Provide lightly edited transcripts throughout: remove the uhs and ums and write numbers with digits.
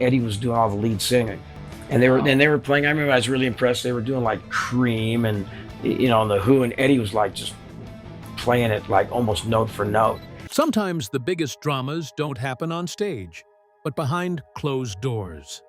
Eddie was doing all the lead singing, and they were playing. I remember I was really impressed. They were doing like Cream and The Who, and Eddie was like just playing it like almost note for note. Sometimes the biggest dramas don't happen on stage, but behind closed doors.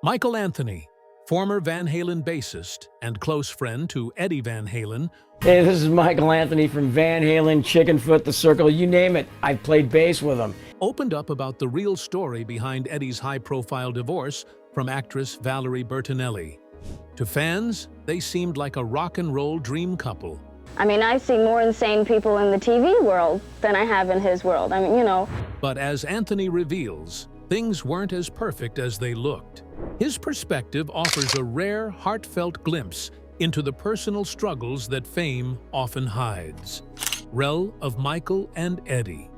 Michael Anthony, former Van Halen bassist and close friend to Eddie Van Halen. Hey, this is Michael Anthony from Van Halen, Chickenfoot, The Circle, you name it. I've played bass with him. Opened up about the real story behind Eddie's high-profile divorce from actress Valerie Bertinelli. To fans, they seemed like a rock and roll dream couple. I mean, I see more insane people in the TV world than I have in his world. I mean, But as Anthony reveals, things weren't as perfect as they looked. His perspective offers a rare, heartfelt glimpse into the personal struggles that fame often hides. Rel of Michael and Eddie.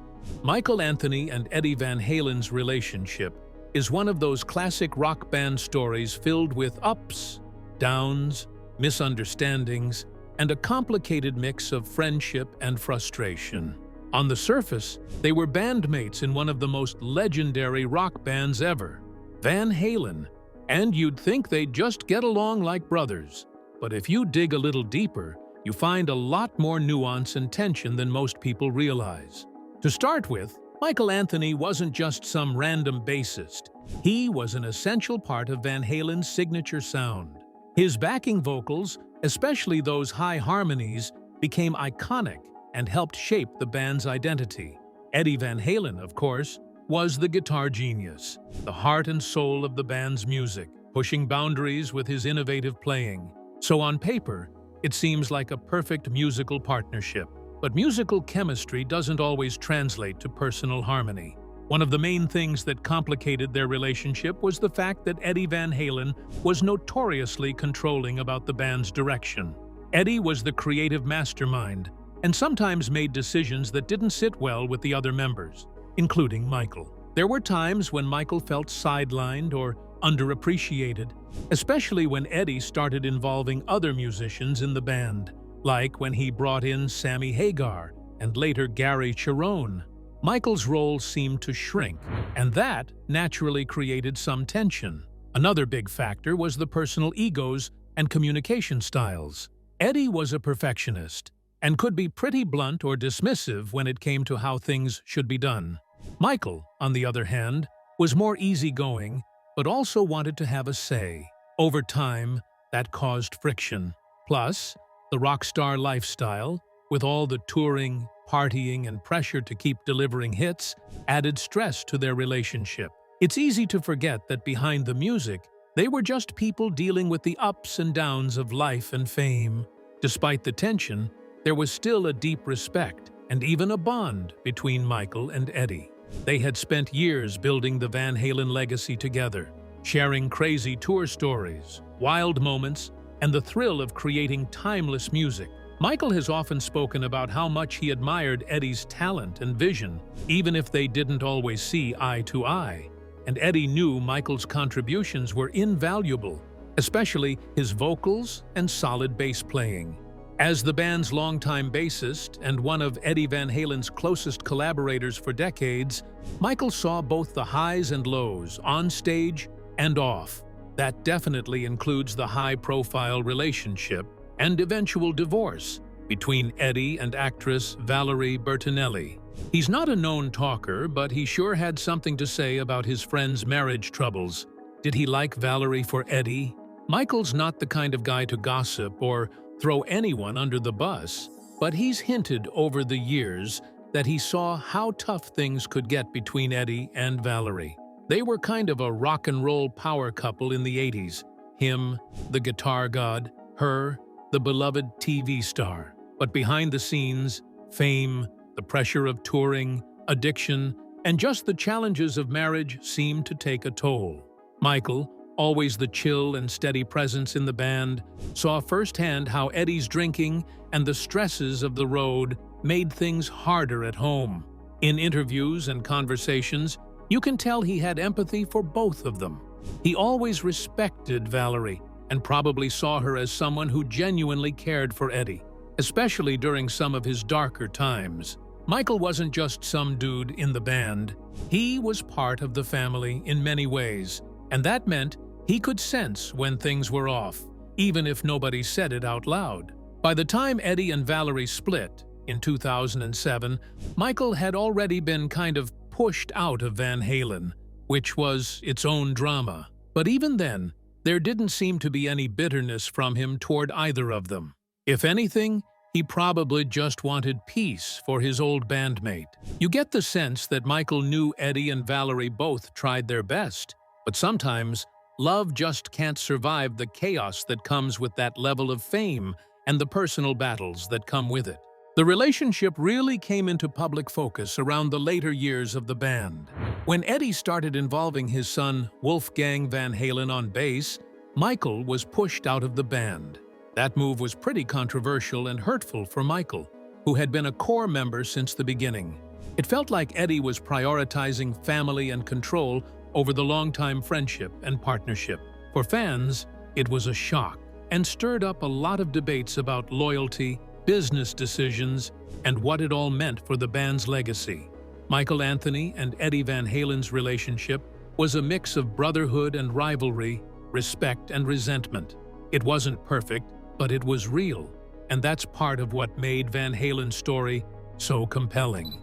Michael Anthony and Eddie Van Halen's relationship is one of those classic rock band stories filled with ups, downs, misunderstandings, and a complicated mix of friendship and frustration. On the surface, they were bandmates in one of the most legendary rock bands ever, Van Halen, and you'd think they'd just get along like brothers. But if you dig a little deeper, you find a lot more nuance and tension than most people realize. To start with, Michael Anthony wasn't just some random bassist. He was an essential part of Van Halen's signature sound. His backing vocals, especially those high harmonies, became iconic and helped shape the band's identity. Eddie Van Halen, of course, was the guitar genius, the heart and soul of the band's music, pushing boundaries with his innovative playing. So on paper, it seems like a perfect musical partnership. But musical chemistry doesn't always translate to personal harmony. One of the main things that complicated their relationship was the fact that Eddie Van Halen was notoriously controlling about the band's direction. Eddie was the creative mastermind, and sometimes made decisions that didn't sit well with the other members, including Michael. There were times when Michael felt sidelined or underappreciated, especially when Eddie started involving other musicians in the band, like when he brought in Sammy Hagar and later Gary Cherone. Michael's role seemed to shrink, and that naturally created some tension. Another big factor was the personal egos and communication styles. Eddie was a perfectionist and could be pretty blunt or dismissive when it came to how things should be done. Michael, on the other hand, was more easygoing, but also wanted to have a say. Over time, that caused friction. Plus, the rock star lifestyle, with all the touring, partying, and pressure to keep delivering hits, added stress to their relationship. It's easy to forget that behind the music, they were just people dealing with the ups and downs of life and fame. Despite the tension, there was still a deep respect and even a bond between Michael and Eddie. They had spent years building the Van Halen legacy together, sharing crazy tour stories, wild moments, and the thrill of creating timeless music. Michael has often spoken about how much he admired Eddie's talent and vision, even if they didn't always see eye to eye. And Eddie knew Michael's contributions were invaluable, especially his vocals and solid bass playing. As the band's longtime bassist and one of Eddie Van Halen's closest collaborators for decades, Michael saw both the highs and lows, on stage and off. That definitely includes the high-profile relationship and eventual divorce between Eddie and actress Valerie Bertinelli. He's not a known talker, but he sure had something to say about his friend's marriage troubles. Did he like Valerie for Eddie? Michael's not the kind of guy to gossip or throw anyone under the bus, but he's hinted over the years that he saw how tough things could get between Eddie and Valerie. They were kind of a rock and roll power couple in the 80s. Him, the guitar god, her, the beloved TV star. But behind the scenes, fame, the pressure of touring, addiction, and just the challenges of marriage seemed to take a toll. Michael, always the chill and steady presence in the band, saw firsthand how Eddie's drinking and the stresses of the road made things harder at home. In interviews and conversations, you can tell he had empathy for both of them. He always respected Valerie and probably saw her as someone who genuinely cared for Eddie, especially during some of his darker times. Michael wasn't just some dude in the band. He was part of the family in many ways, and that meant he could sense when things were off, even if nobody said it out loud. By the time Eddie and Valerie split in 2007, Michael had already been kind of pushed out of Van Halen, which was its own drama. But even then, there didn't seem to be any bitterness from him toward either of them. If anything, he probably just wanted peace for his old bandmate. You get the sense that Michael knew Eddie and Valerie both tried their best, but sometimes love just can't survive the chaos that comes with that level of fame and the personal battles that come with it. The relationship really came into public focus around the later years of the band. When Eddie started involving his son Wolfgang Van Halen on bass, Michael was pushed out of the band. That move was pretty controversial and hurtful for Michael, who had been a core member since the beginning. It felt like Eddie was prioritizing family and control over the long-time friendship and partnership. For fans, it was a shock and stirred up a lot of debates about loyalty, business decisions, and what it all meant for the band's legacy. Michael Anthony and Eddie Van Halen's relationship was a mix of brotherhood and rivalry, respect and resentment. It wasn't perfect, but it was real, and that's part of what made Van Halen's story so compelling.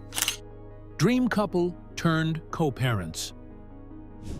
Dream couple turned co-parents.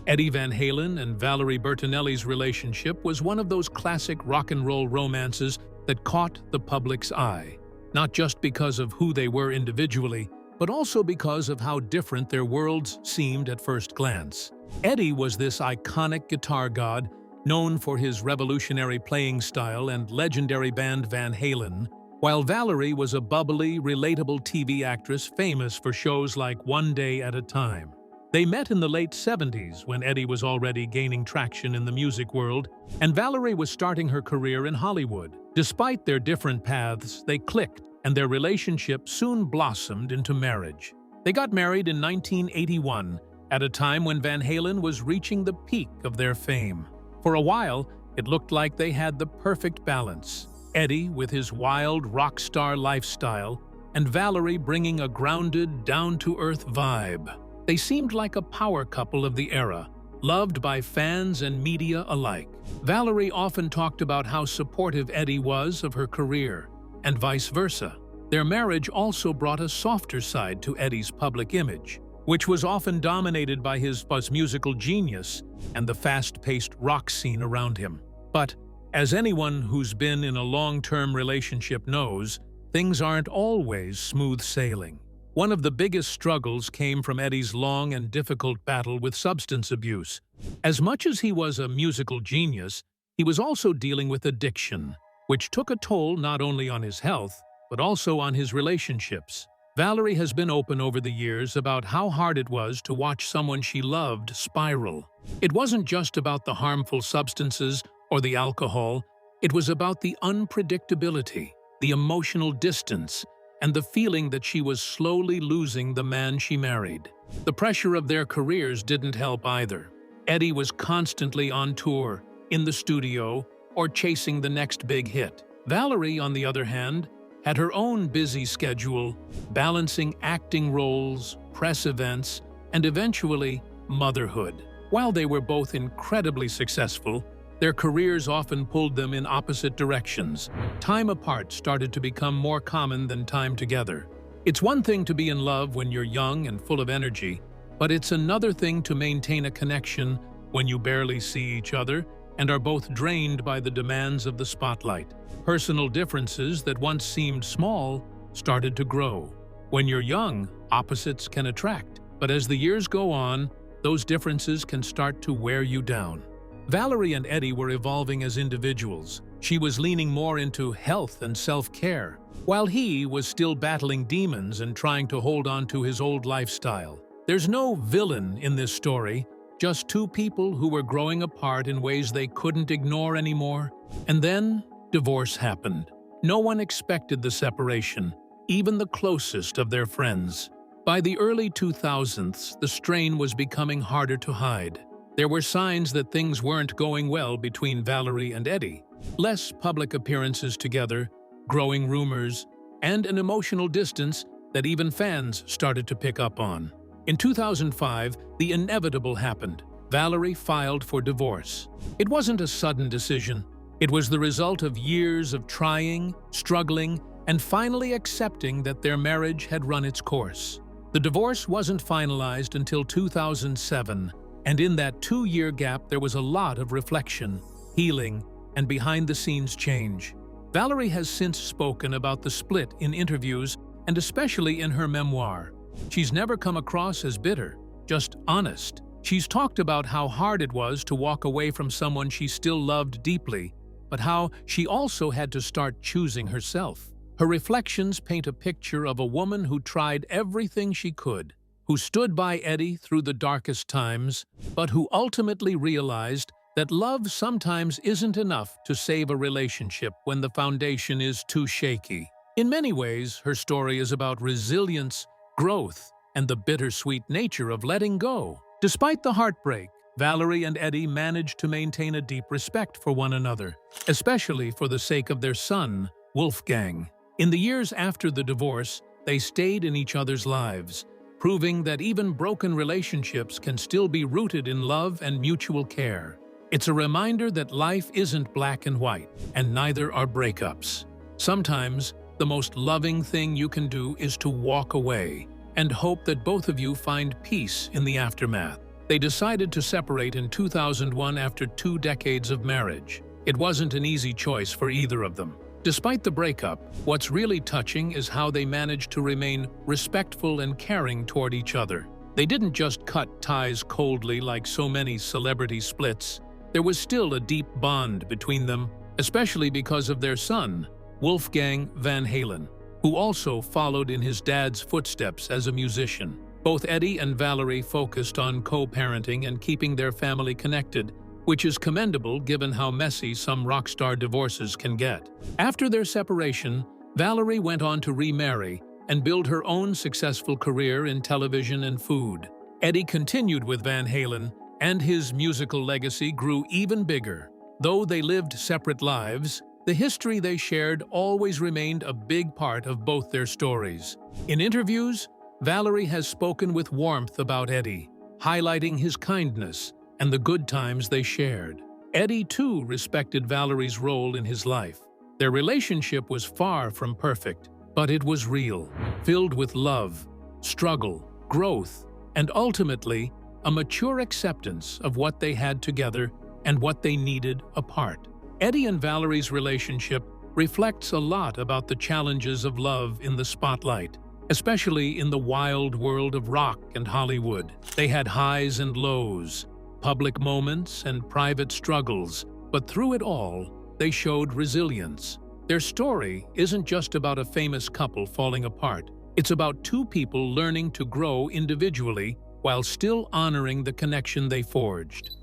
Eddie Van Halen and Valerie Bertinelli's relationship was one of those classic rock and roll romances that caught the public's eye, not just because of who they were individually, but also because of how different their worlds seemed at first glance. Eddie was this iconic guitar god, known for his revolutionary playing style and legendary band Van Halen, while Valerie was a bubbly, relatable TV actress famous for shows like One Day at a Time. They met in the late 70s when Eddie was already gaining traction in the music world, and Valerie was starting her career in Hollywood. Despite their different paths, they clicked, and their relationship soon blossomed into marriage. They got married in 1981, at a time when Van Halen was reaching the peak of their fame. For a while, it looked like they had the perfect balance. Eddie with his wild rock star lifestyle, and Valerie bringing a grounded, down-to-earth vibe. They seemed like a power couple of the era, loved by fans and media alike. Valerie often talked about how supportive Eddie was of her career, and vice versa. Their marriage also brought a softer side to Eddie's public image, which was often dominated by his musical genius and the fast-paced rock scene around him. But, as anyone who's been in a long-term relationship knows, things aren't always smooth sailing. One of the biggest struggles came from Eddie's long and difficult battle with substance abuse. As much as he was a musical genius, he was also dealing with addiction, which took a toll not only on his health, but also on his relationships. Valerie has been open over the years about how hard it was to watch someone she loved spiral. It wasn't just about the harmful substances or the alcohol, it was about the unpredictability, the emotional distance, and the feeling that she was slowly losing the man she married. The pressure of their careers didn't help either. Eddie was constantly on tour, in the studio, or chasing the next big hit. Valerie, on the other hand, had her own busy schedule, balancing acting roles, press events, and eventually motherhood. While they were both incredibly successful, their careers often pulled them in opposite directions. Time apart started to become more common than time together. It's one thing to be in love when you're young and full of energy, but it's another thing to maintain a connection when you barely see each other and are both drained by the demands of the spotlight. Personal differences that once seemed small started to grow. When you're young, opposites can attract, but as the years go on, those differences can start to wear you down. Valerie and Eddie were evolving as individuals. She was leaning more into health and self-care, while he was still battling demons and trying to hold on to his old lifestyle. There's no villain in this story, just two people who were growing apart in ways they couldn't ignore anymore. And then, divorce happened. No one expected the separation, even the closest of their friends. By the early 2000s, the strain was becoming harder to hide. There were signs that things weren't going well between Valerie and Eddie. Less public appearances together, growing rumors, and an emotional distance that even fans started to pick up on. In 2005, the inevitable happened. Valerie filed for divorce. It wasn't a sudden decision. It was the result of years of trying, struggling, and finally accepting that their marriage had run its course. The divorce wasn't finalized until 2007, and in that 2-year gap there was a lot of reflection, healing, and behind-the-scenes change. Valerie has since spoken about the split in interviews and especially in her memoir. She's never come across as bitter, just honest. She's talked about how hard it was to walk away from someone she still loved deeply, but how she also had to start choosing herself. Her reflections paint a picture of a woman who tried everything she could, who stood by Eddie through the darkest times, but who ultimately realized that love sometimes isn't enough to save a relationship when the foundation is too shaky. In many ways, her story is about resilience, growth, and the bittersweet nature of letting go. Despite the heartbreak, Valerie and Eddie managed to maintain a deep respect for one another, especially for the sake of their son, Wolfgang. In the years after the divorce, they stayed in each other's lives, proving that even broken relationships can still be rooted in love and mutual care. It's a reminder that life isn't black and white, and neither are breakups. Sometimes, the most loving thing you can do is to walk away and hope that both of you find peace in the aftermath. They decided to separate in 2001 after 2 decades of marriage. It wasn't an easy choice for either of them. Despite the breakup, what's really touching is how they managed to remain respectful and caring toward each other. They didn't just cut ties coldly like so many celebrity splits. There was still a deep bond between them, especially because of their son, Wolfgang Van Halen, who also followed in his dad's footsteps as a musician. Both Eddie and Valerie focused on co-parenting and keeping their family connected, which is commendable given how messy some rock star divorces can get. After their separation, Valerie went on to remarry and build her own successful career in television and food. Eddie continued with Van Halen, and his musical legacy grew even bigger. Though they lived separate lives, the history they shared always remained a big part of both their stories. In interviews, Valerie has spoken with warmth about Eddie, highlighting his kindness and the good times they shared. Eddie, too, respected Valerie's role in his life. Their relationship was far from perfect, but it was real, filled with love, struggle, growth, and ultimately, a mature acceptance of what they had together and what they needed apart. Eddie and Valerie's relationship reflects a lot about the challenges of love in the spotlight, especially in the wild world of rock and Hollywood. They had highs and lows, public moments and private struggles, but through it all, they showed resilience. Their story isn't just about a famous couple falling apart. It's about 2 people learning to grow individually while still honoring the connection they forged.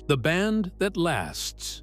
The band that lasts.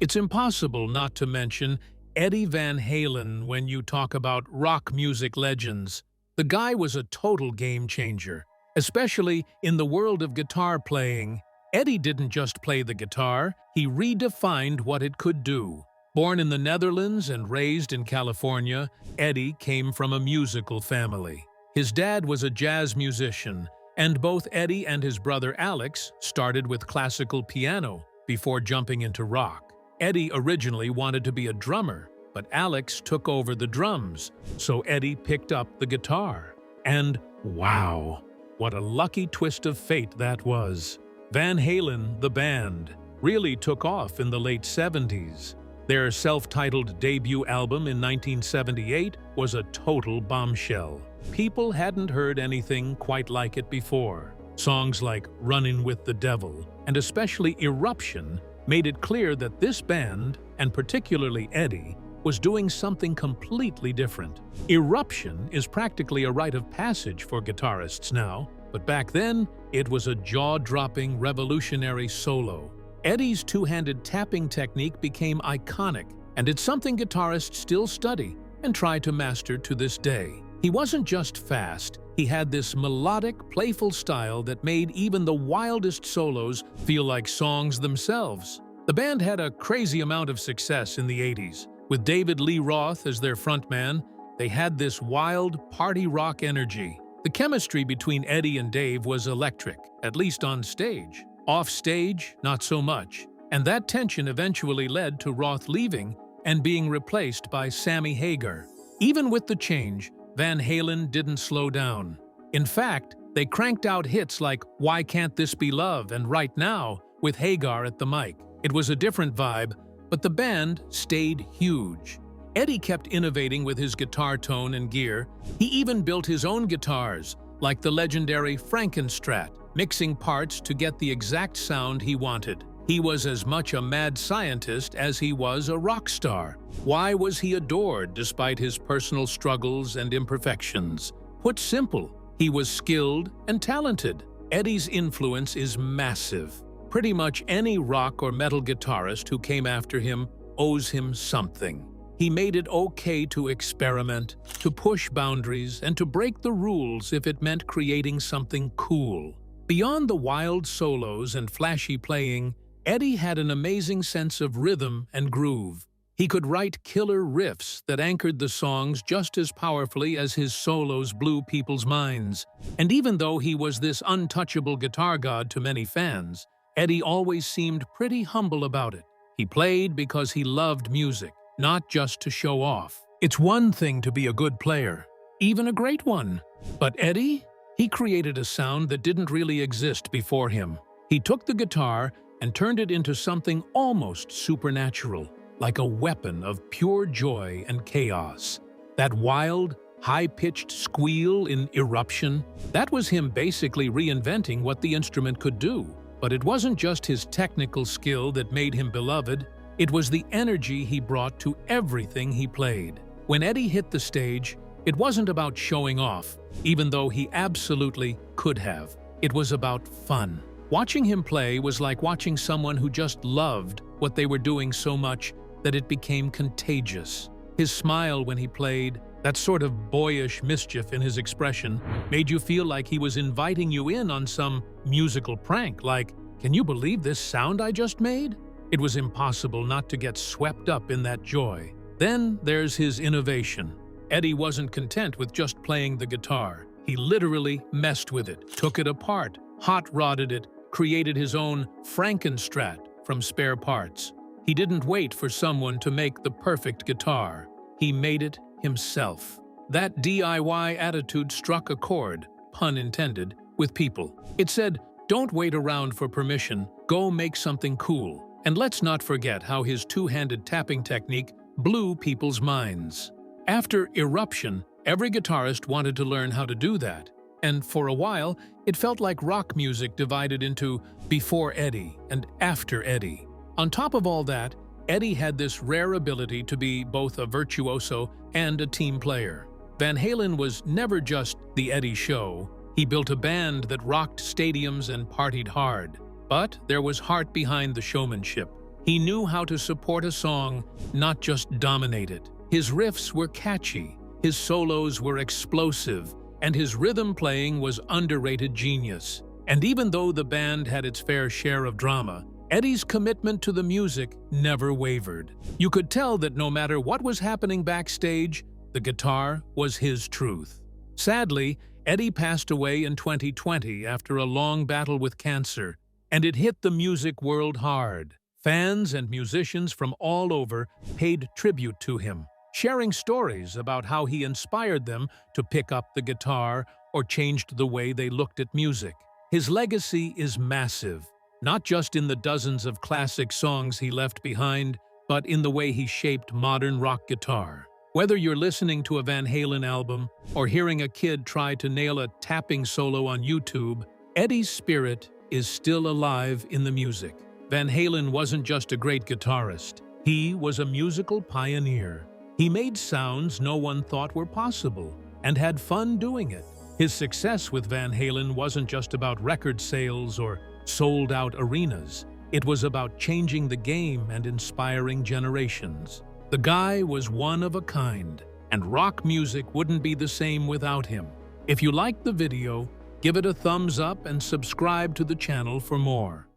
It's impossible not to mention Eddie Van Halen when you talk about rock music legends. The guy was a total game changer, especially in the world of guitar playing. Eddie didn't just play the guitar, he redefined what it could do. Born in the Netherlands and raised in California, Eddie came from a musical family. His dad was a jazz musician, and both Eddie and his brother Alex started with classical piano before jumping into rock. Eddie originally wanted to be a drummer, but Alex took over the drums, so Eddie picked up the guitar. And wow, what a lucky twist of fate that was. Van Halen, the band, really took off in the late 70s. Their self-titled debut album in 1978 was a total bombshell. People hadn't heard anything quite like it before. Songs like Runnin' with the Devil, and especially Eruption, made it clear that this band, and particularly Eddie, was doing something completely different. Eruption is practically a rite of passage for guitarists now, but back then, it was a jaw-dropping, revolutionary solo. Eddie's two-handed tapping technique became iconic, and it's something guitarists still study and try to master to this day. He wasn't just fast, he had this melodic, playful style that made even the wildest solos feel like songs themselves. The band had a crazy amount of success in the 80s. With David Lee Roth as their frontman, they had this wild, party rock energy. The chemistry between Eddie and Dave was electric, at least on stage. Off stage, not so much. And that tension eventually led to Roth leaving and being replaced by Sammy Hagar. Even with the change, Van Halen didn't slow down. In fact, they cranked out hits like Why Can't This Be Love and Right Now with Hagar at the mic. It was a different vibe, but the band stayed huge. Eddie kept innovating with his guitar tone and gear. He even built his own guitars, like the legendary Frankenstrat, mixing parts to get the exact sound he wanted. He was as much a mad scientist as he was a rock star. Why was he adored despite his personal struggles and imperfections? Put simple, he was skilled and talented. Eddie's influence is massive. Pretty much any rock or metal guitarist who came after him owes him something. He made it okay to experiment, to push boundaries, and to break the rules if it meant creating something cool. Beyond the wild solos and flashy playing, Eddie had an amazing sense of rhythm and groove. He could write killer riffs that anchored the songs just as powerfully as his solos blew people's minds. And even though he was this untouchable guitar god to many fans, Eddie always seemed pretty humble about it. He played because he loved music, not just to show off. It's one thing to be a good player, even a great one. But Eddie? He created a sound that didn't really exist before him. He took the guitar and turned it into something almost supernatural, like a weapon of pure joy and chaos. That wild, high-pitched squeal in Eruption, that was him basically reinventing what the instrument could do. But it wasn't just his technical skill that made him beloved, it was the energy he brought to everything he played. When Eddie hit the stage, it wasn't about showing off, even though he absolutely could have. It was about fun. Watching him play was like watching someone who just loved what they were doing so much that it became contagious. His smile when he played, that sort of boyish mischief in his expression, made you feel like he was inviting you in on some musical prank, like, "Can you believe this sound I just made?" It was impossible not to get swept up in that joy. Then there's his innovation. Eddie wasn't content with just playing the guitar. He literally messed with it, took it apart, hot-rodded it, created his own Frankenstrat from spare parts. He didn't wait for someone to make the perfect guitar. He made it himself. That DIY attitude struck a chord, pun intended, with people. It said, don't wait around for permission, go make something cool. And let's not forget how his two-handed tapping technique blew people's minds. After Eruption, every guitarist wanted to learn how to do that. And for a while, it felt like rock music divided into before Eddie and after Eddie. On top of all that, Eddie had this rare ability to be both a virtuoso and a team player. Van Halen was never just the Eddie show. He built a band that rocked stadiums and partied hard. But there was heart behind the showmanship. He knew how to support a song, not just dominate it. His riffs were catchy, his solos were explosive, and his rhythm playing was underrated genius. And even though the band had its fair share of drama, Eddie's commitment to the music never wavered. You could tell that no matter what was happening backstage, the guitar was his truth. Sadly, Eddie passed away in 2020 after a long battle with cancer, and it hit the music world hard. Fans and musicians from all over paid tribute to him, sharing stories about how he inspired them to pick up the guitar or changed the way they looked at music. His legacy is massive, not just in the dozens of classic songs he left behind, but in the way he shaped modern rock guitar. Whether you're listening to a Van Halen album or hearing a kid try to nail a tapping solo on YouTube, Eddie's spirit is still alive in the music. Van Halen wasn't just a great guitarist. He was a musical pioneer. He made sounds no one thought were possible and had fun doing it. His success with Van Halen wasn't just about record sales or sold-out arenas. It was about changing the game and inspiring generations. The guy was one of a kind, and rock music wouldn't be the same without him. If you liked the video, give it a thumbs up and subscribe to the channel for more.